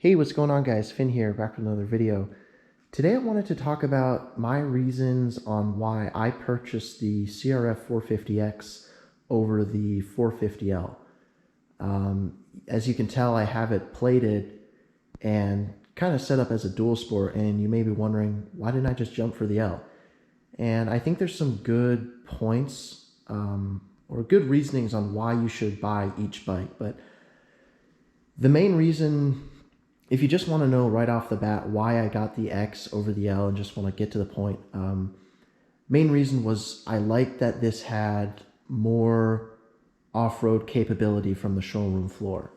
Hey, what's going on guys? Finn here, back with another video. Today I wanted to talk about my reasons on why I purchased the CRF450X over the 450L. As you can tell, I have it plated and kind of set up as a dual sport, and you may be wondering, why didn't I just jump for the L? And I think there's some good points or good reasonings on why you should buy each bike, but the main reason, if you just want to know right off the bat why I got the X over the L and just want to get to the point, main reason was I liked that this had more off-road capability from the showroom floor.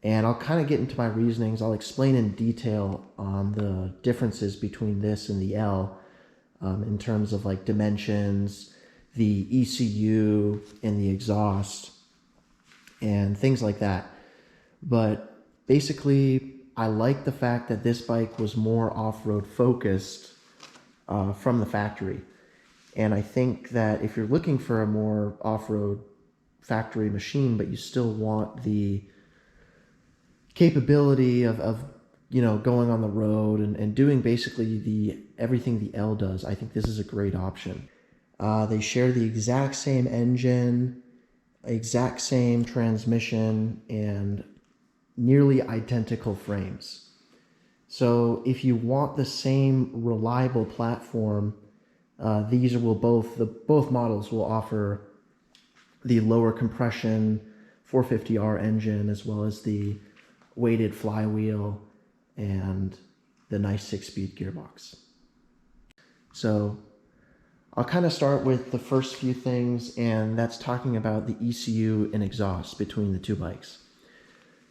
And I'll kind of get into my reasonings. I'll explain in detail on the differences between this and the L in terms of like dimensions, the ECU and the exhaust, and things like that. But basically, I like the fact that this bike was more off-road focused from the factory. And I think that if you're looking for a more off-road factory machine, but you still want the capability of going on the road and doing basically everything the L does, I think this is a great option. They share the exact same engine, exact same transmission, and nearly identical frames. So if you want the same reliable platform, both models will offer the lower compression 450R engine, as well as the weighted flywheel and the nice 6-speed gearbox. So I'll kind of start with the first few things, and that's talking about the ECU and exhaust between the two bikes.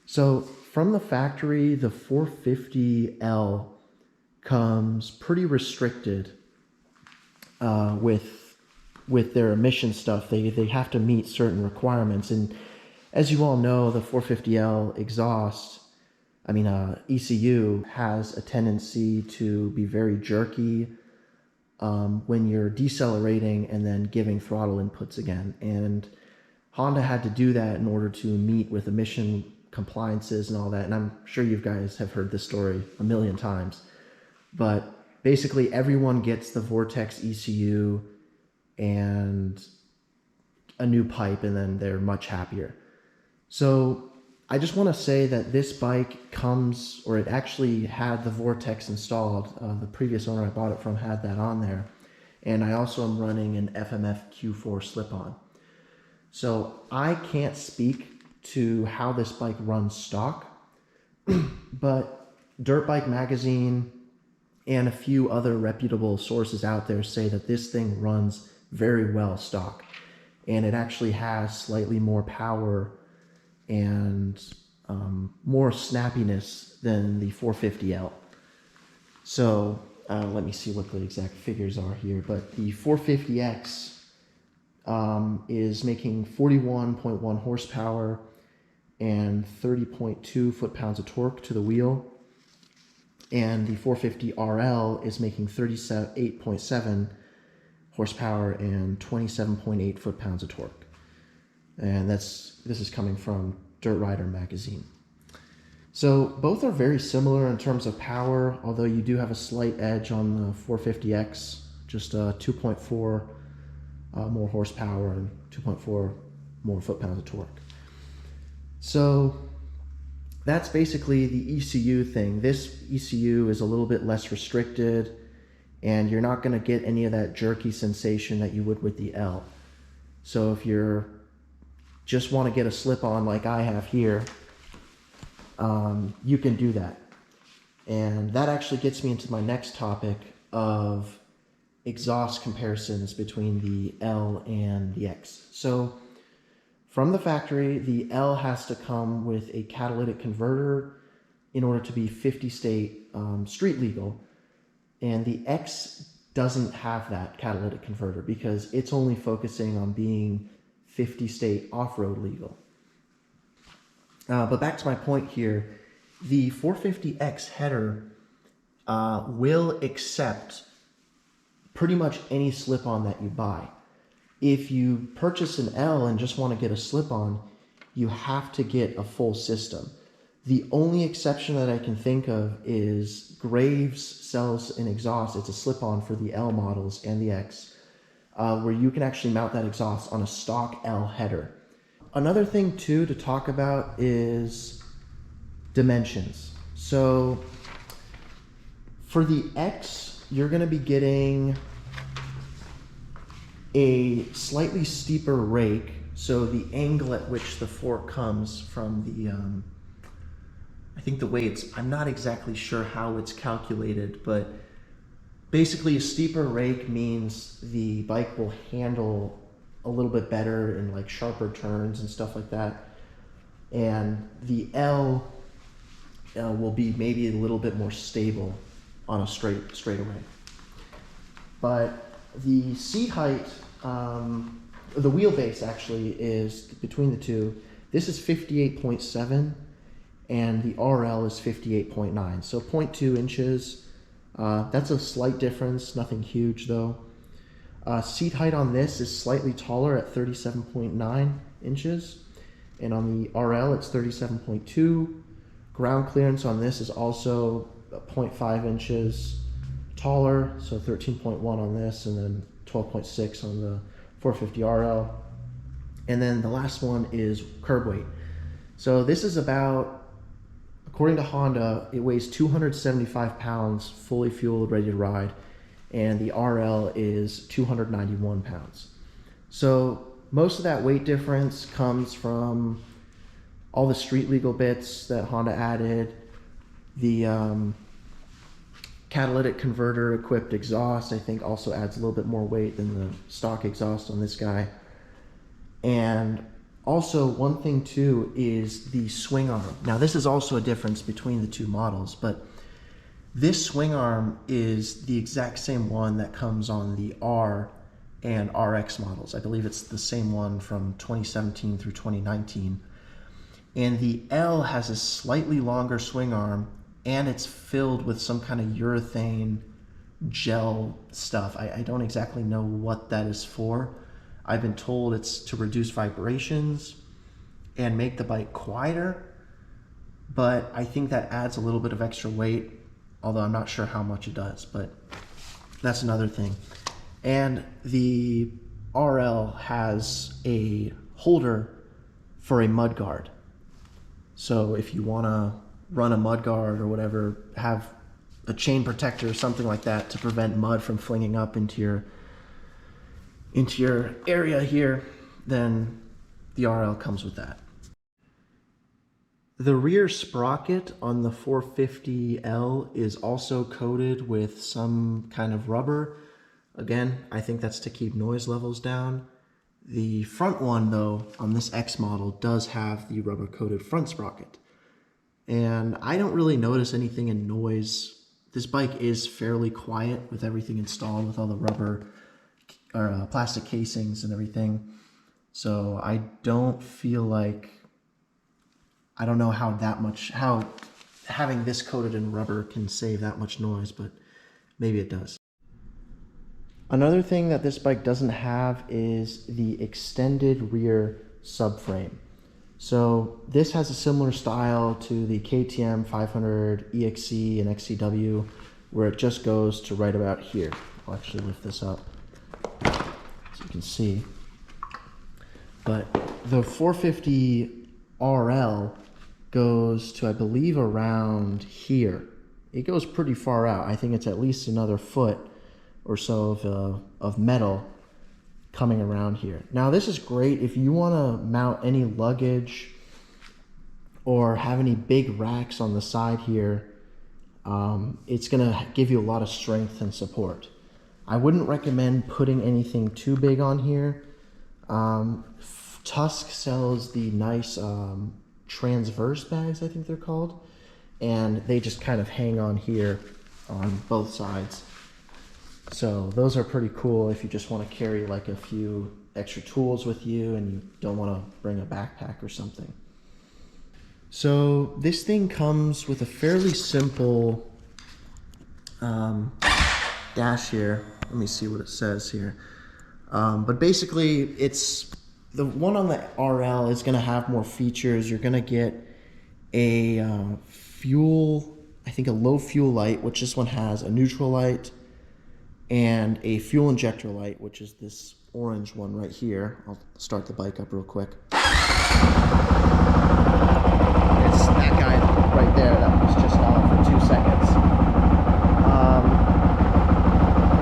So from the factory, the 450L comes pretty restricted with their emission stuff. They have to meet certain requirements. And as you all know, the 450L ECU has a tendency to be very jerky when you're decelerating and then giving throttle inputs again. And Honda had to do that in order to meet with emission compliances and all that, and I'm sure you guys have heard this story a million times, but basically everyone gets the Vortex ECU and a new pipe, and then they're much happier. So I just want to say that this bike it actually had the Vortex installed. The previous owner I bought it from had that on there, and I also am running an FMF Q4 slip-on. So I can't speak to how this bike runs stock, but Dirt Bike Magazine and a few other reputable sources out there say that this thing runs very well stock, and it actually has slightly more power and more snappiness than the 450L. So let me see what the exact figures are here, but the 450X is making 41.1 horsepower and 30.2 foot-pounds of torque to the wheel. And the 450RL is making 38.7 horsepower and 27.8 foot-pounds of torque. And this is coming from Dirt Rider magazine. So both are very similar in terms of power, although you do have a slight edge on the 450X, just 2.4 more horsepower and 2.4 more foot-pounds of torque. So that's basically the ECU thing. This ECU is a little bit less restricted, and you're not going to get any of that jerky sensation that you would with the L. So if you're just want to get a slip-on like I have here, you can do that. And that actually gets me into my next topic of exhaust comparisons between the L and the X. So from the factory, the L has to come with a catalytic converter in order to be 50-state street legal, and the X doesn't have that catalytic converter because it's only focusing on being 50-state off-road legal. But back to my point here, the 450X header will accept pretty much any slip-on that you buy. If you purchase an L and just want to get a slip-on, you have to get a full system. The only exception that I can think of is Graves sells an exhaust. It's a slip-on for the L models and the X, where you can actually mount that exhaust on a stock L header. Another thing too to talk about is dimensions. So for the X, you're going to be getting a slightly steeper rake. So the angle at which the fork comes from the, I think the way I'm not exactly sure how it's calculated, but basically a steeper rake means the bike will handle a little bit better in like sharper turns and stuff like that. And the L will be maybe a little bit more stable on a straightaway. But the seat height, the wheelbase actually is between the two. This is 58.7 and the RL is 58.9. So 0.2 inches. That's a slight difference, nothing huge though. Seat height on this is slightly taller at 37.9 inches. And on the RL, it's 37.2. Ground clearance on this is also 0.5 inches taller, so 13.1 on this, and then 12.6 on the 450 RL. And then the last one is curb weight. So this is about, according to Honda, it weighs 275 pounds, fully fueled, ready to ride, and the RL is 291 pounds. So most of that weight difference comes from all the street legal bits that Honda added, the catalytic converter equipped exhaust, I think also adds a little bit more weight than the stock exhaust on this guy. And also one thing too is the swing arm. Now this is also a difference between the two models, but this swing arm is the exact same one that comes on the R and RX models. I believe it's the same one from 2017 through 2019. And the L has a slightly longer swing arm, and it's filled with some kind of urethane gel stuff. I don't exactly know what that is for. I've been told it's to reduce vibrations and make the bike quieter, but I think that adds a little bit of extra weight, although I'm not sure how much it does, but that's another thing. And the RL has a holder for a mud guard. So if you want to run a mud guard or whatever, have a chain protector or something like that to prevent mud from flinging up into your area here, then the RL comes with that. The rear sprocket on the 450L is also coated with some kind of rubber. Again, I think that's to keep noise levels down. The front one though, on this X model, does have the rubber coated front sprocket. And I don't really notice anything in noise. This bike is fairly quiet with everything installed, with all the rubber or plastic casings and everything. So I don't feel like, I don't know how having this coated in rubber can save that much noise, but maybe it does. Another thing that this bike doesn't have is the extended rear subframe. So this has a similar style to the KTM 500 EXC and XCW, where it just goes to right about here. I'll actually lift this up so you can see. But the 450 RL goes to, I believe, around here. It goes pretty far out. I think it's at least another foot or so of metal coming around here. Now this is great if you want to mount any luggage or have any big racks on the side here. It's gonna give you a lot of strength and support. I wouldn't recommend putting anything too big on here. Tusk sells the nice transverse bags, I think they're called, and they just kind of hang on here on both sides. So those are pretty cool if you just want to carry like a few extra tools with you and you don't want to bring a backpack or something. So this thing comes with a fairly simple dash here. Let me see what it says here. But basically it's the one on the RL is going to have more features. You're going to get a fuel, I think a low fuel light, which this one has, a neutral light, and a fuel injector light, which is this orange one right here. I'll start the bike up real quick. It's that guy right there that was just on for 2 seconds.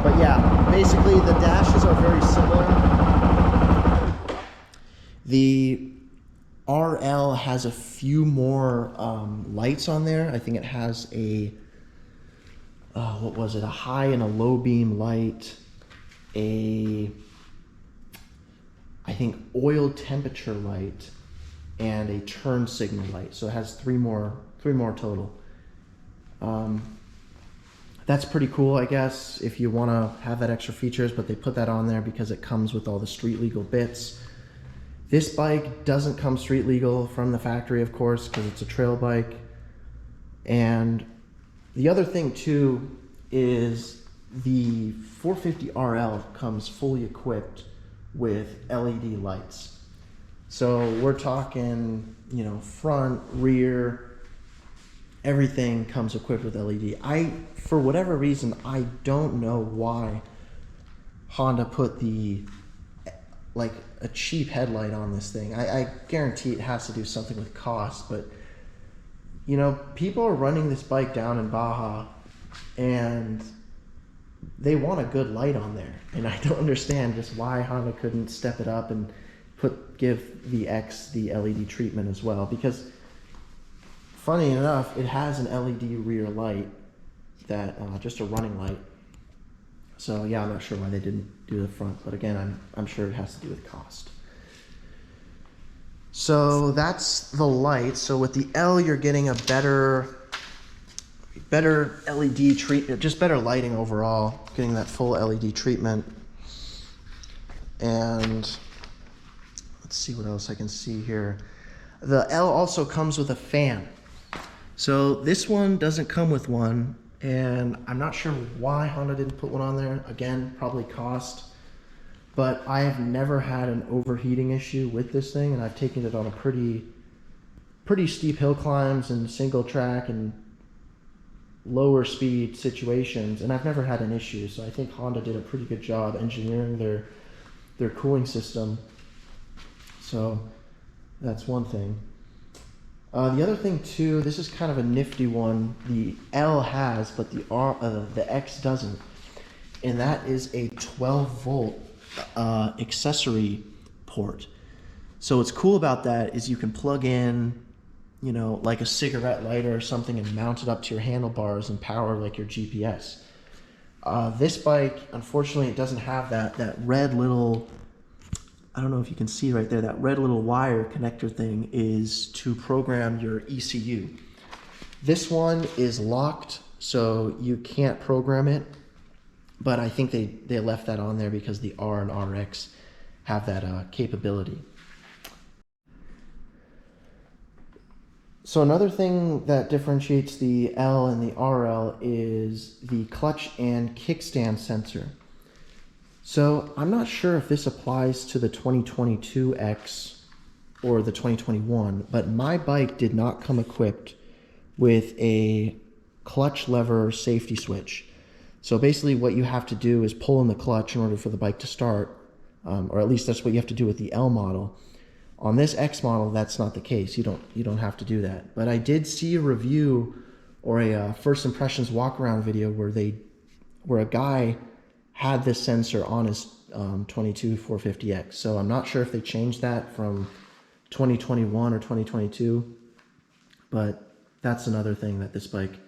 But yeah, basically the dashes are very similar. The RL has a few more lights on there. I think it has a, what was it? A high and a low beam light, I think oil temperature light, and a turn signal light. So it has three more total. That's pretty cool, I guess, if you want to have that extra features, but they put that on there because it comes with all the street legal bits. This bike doesn't come street legal from the factory, of course, because it's a trail bike. And the other thing too is the 450RL comes fully equipped with LED lights. So we're talking, you know, front, rear, everything comes equipped with LED. For whatever reason, I don't know why Honda put like a cheap headlight on this thing. I guarantee it has to do something with cost, but you know, people are running this bike down in Baja and they want a good light on there. And I don't understand just why Honda couldn't step it up and give the X the LED treatment as well, because funny enough, it has an LED rear light, that just a running light. So yeah, I'm not sure why they didn't do the front, but again, I'm sure it has to do with cost. So that's the light. So with the L, you're getting a better LED treatment, just better lighting overall, getting that full LED treatment. And let's see what else I can see here. The L also comes with a fan. So this one doesn't come with one, and I'm not sure why Honda didn't put one on there. Again, probably cost, but I have never had an overheating issue with this thing, and I've taken it on a pretty steep hill climbs and single track and lower speed situations, and I've never had an issue. So I think Honda did a pretty good job engineering their cooling system. So that's one thing. The other thing too, this is kind of a nifty one. The L has, but the X doesn't, and that is a 12-volt accessory port. So what's cool about that is you can plug in, you know, like a cigarette lighter or something and mount it up to your handlebars and power like your GPS. This bike, unfortunately, it doesn't have that red little, I don't know if you can see right there, that red little wire connector thing is to program your ECU. This one is locked, so you can't program it, but I think they left that on there because the R and RX have that capability. So another thing that differentiates the L and the RL is the clutch and kickstand sensor. So I'm not sure if this applies to the 2022X or the 2021, but my bike did not come equipped with a clutch lever safety switch. So basically what you have to do is pull in the clutch in order for the bike to start, or at least that's what you have to do with the L model. On this X model, that's not the case. You don't have to do that. But I did see a review or a first impressions walk around video where a guy had this sensor on his 450X. So I'm not sure if they changed that from 2021 or 2022, but that's another thing that this bike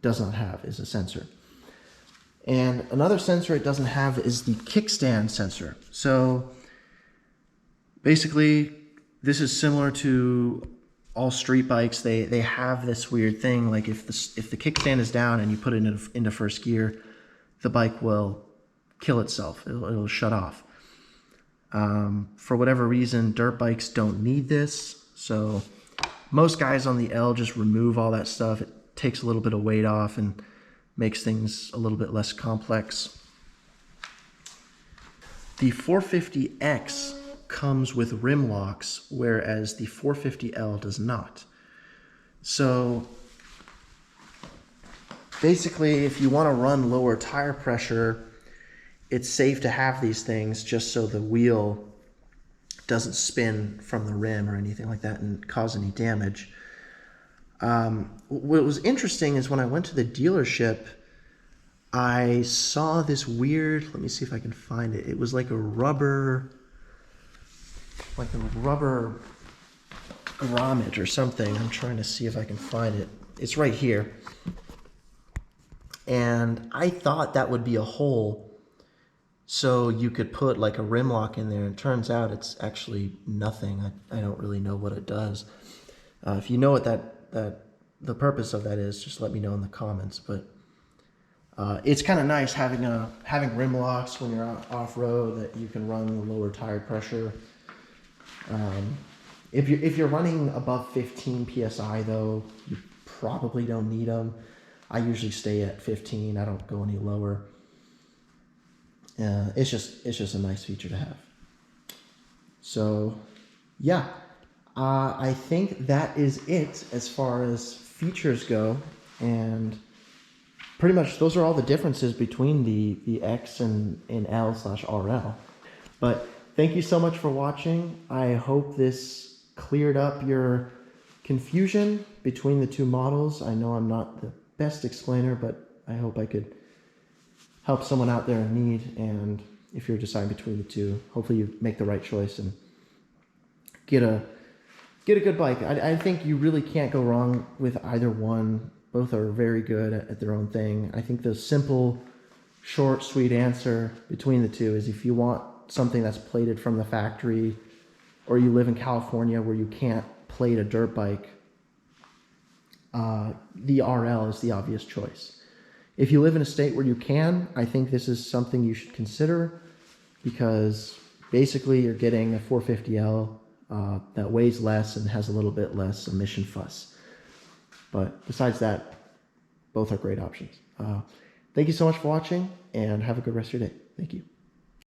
does not have, is a sensor. And another sensor it doesn't have is the kickstand sensor. So basically, this is similar to all street bikes. They have this weird thing, like if the kickstand is down and you put it into first gear, the bike will kill itself. It'll shut off. For whatever reason, dirt bikes don't need this. So most guys on the L just remove all that stuff. It takes a little bit of weight off and makes things a little bit less complex. The 450X comes with Rimlocks, whereas the 450L does not. So basically, if you want to run lower tire pressure, it's safe to have these things just so the wheel doesn't spin from the rim or anything like that and cause any damage. What was interesting is when I went to the dealership, I saw this weird, let me see if I can find it. It was like a rubber grommet or something. I'm trying to see if I can find it. It's right here. And I thought that would be a hole so you could put like a rim lock in there. And it turns out it's actually nothing. I don't really know what it does. If you know what the purpose of that is, just let me know in the comments. But it's kind of nice having rim locks when you're off-road that you can run the lower tire pressure. If you're running above 15 psi though, you probably don't need them. I usually stay at 15. I don't go any lower. It's just a nice feature to have. So yeah, I think that is it as far as features go, and pretty much those are all the differences between the X and L/RL. But thank you so much for watching. I hope this cleared up your confusion between the two models. I know I'm not the best explainer, but I hope I could help someone out there in need. And if you're deciding between the two, hopefully you make the right choice and get a good bike. I think you really can't go wrong with either one. Both are very good at their own thing. I think the simple, short, sweet answer between the two is if you want something that's plated from the factory, or you live in California where you can't plate a dirt bike, the RL is the obvious choice. If you live in a state where you can, I think this is something you should consider, because basically you're getting a 450L that weighs less and has a little bit less emission fuss. But besides that, both are great options. Thank you so much for watching, and have a good rest of your day. Thank you.